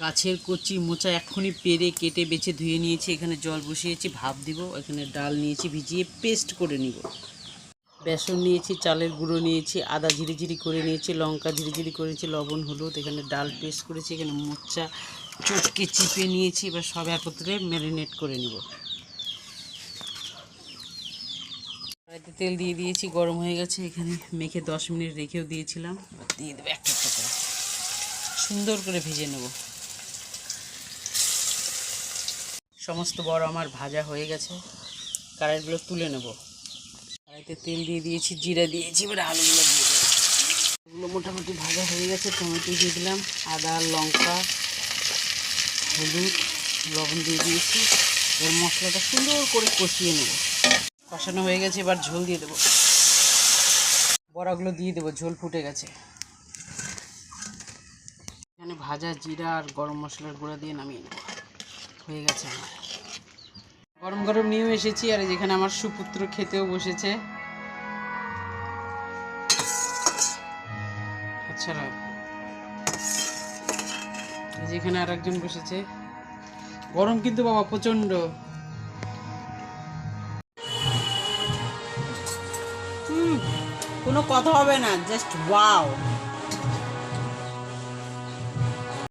গাছের কচি মোচা এখনই পেরে কেটে বেছে ধুয়ে নিয়েছি। এখানে জল বসিয়েছি, ভাপ দিব। এখানে ডাল নিয়েছি, ভিজিয়ে পেস্ট করে নিব। বেসন নিয়েছি, চালের গুঁড়ো নিয়েছি, আদা ঝিরিঝিরি করে নিয়েছি, লঙ্কা ঝিরিঝিরি করেছি, লবণ হলুদ। এখানে ডাল পেস্ট করেছি, এখানে মোচা চটকে চিপে নিয়েছি। এবার সব একত্রে ম্যারিনেট করে নিব। কড়াইতে তেল দিয়ে দিয়েছি, গরম হয়ে গেছে। এখানে মেখে 10 মিনিট রেখেও দিয়েছিলাম। দিয়ে দেবো একটা একটা করে, সুন্দর করে ভেজে নেব। সমস্ত বড় আমার ভাজা হয়ে গেছে, কড়াইগুলো তুলে নেব। কড়াইতে তেল দিয়ে দিয়েছি, জিরা দিয়েছি, এবার আলুগুলো দিয়ে দেবো। এগুলো মোটামুটি ভাজা হয়ে গেছে। টমেটো দিয়ে দিলাম, আদা লঙ্কা হলুদ লবণ দিয়ে দিয়েছি। এবার মশলাটা সুন্দর করে কষিয়ে নেব। কষানো হয়ে গেছে, এবার ঝোল দিয়ে দেবো। বড়াগুলো দিয়ে দেবো, ঝোল ফুটে গেছে। এখানে ভাজা জিরা আর গরম মশলার গুঁড়া দিয়ে নামিয়ে নেব। হয়ে গেছে আমার। গরম গরম নিয়েও এসেছি, আর যেখানে আমার সুপুত্র খেতেও বসেছে। আচ্ছা, যেখানে আর একজন বসেছে। গরম কিন্তু বাবা প্রচন্ড। কোনো কথা হবে না, জাস্ট ওয়াও।